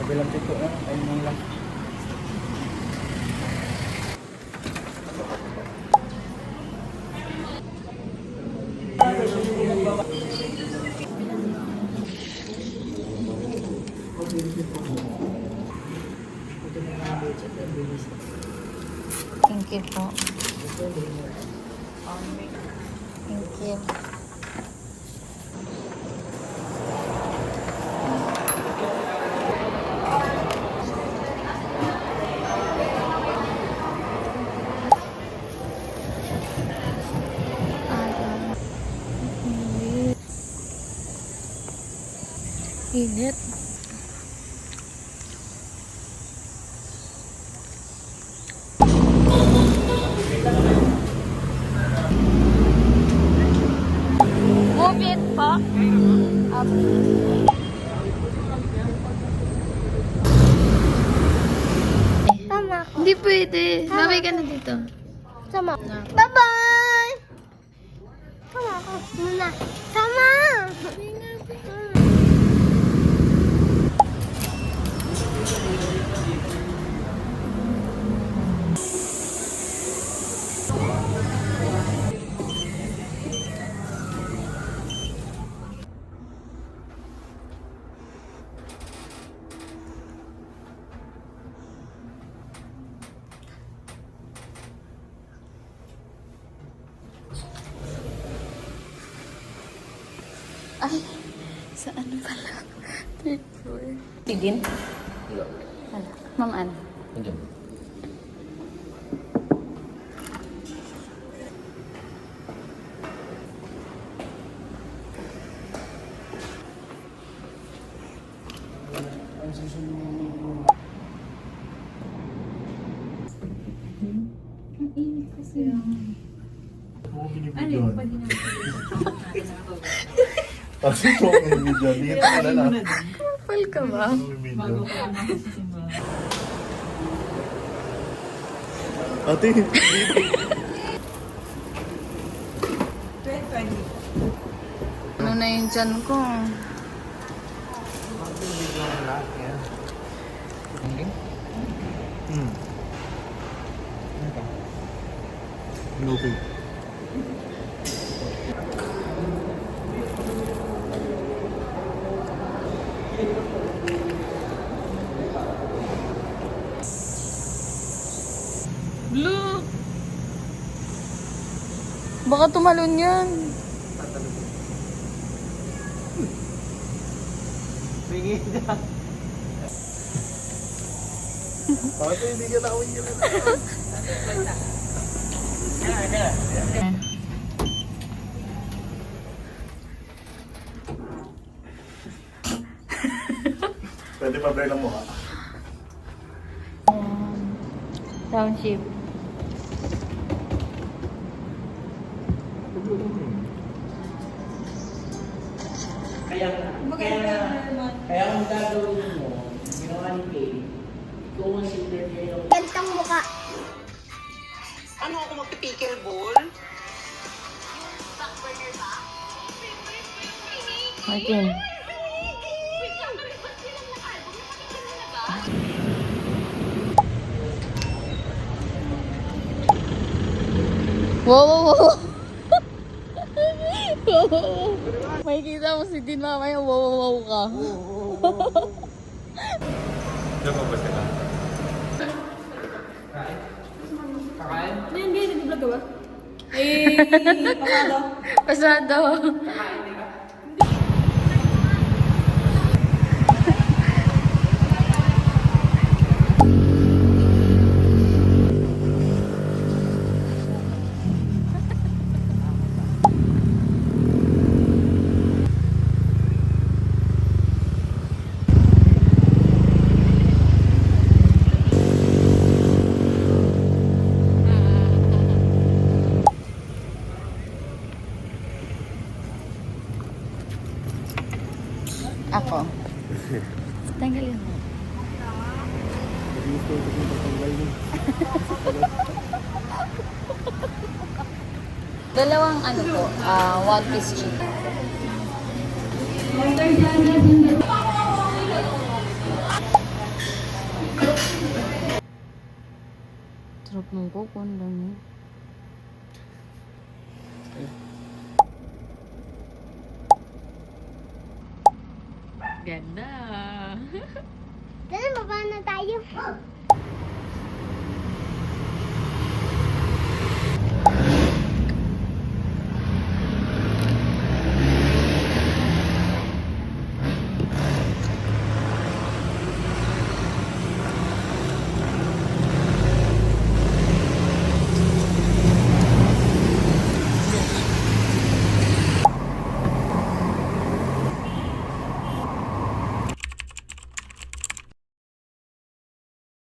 Bilang pito na. Ayun lang lang. Thank you po. Thank you. Init. Move it po. Up. Sama ako. Hindi pwede. Babay ka na dito. Sama. Bye-bye! Sama ako. Muna. Sama! Ay, sa ano pala? Third floor. Tidin? Wala. Ma'am Ann. Andiyan. Kasi ito ang video. Dito na lang. Kapal ka ba? Video. Ate, dito. Ano na yung dyan ko? Lubig. Blue! Baka tumalon yan. Sige na. Ate, hindi ka nakawin ka na. Pwede pa braille ang mukha. Township. Kaya kung gagawin mo, ginawa ni Kay, consider niya yung... Gantang mukha. Ano ako magpipickleball? Martin. Wow, wow, wow. May kita mo si Din mamaya, wow, wow, wow ka. Diyan pa ba sila? Kakain? Hindi, nag-vlog ka ba? Pasado. Pasado. Ako. Tanggalin mo. Dalawang ano po, one piece chicken. ko kung ano lang yun. Ganda. Dali, baba na tayo.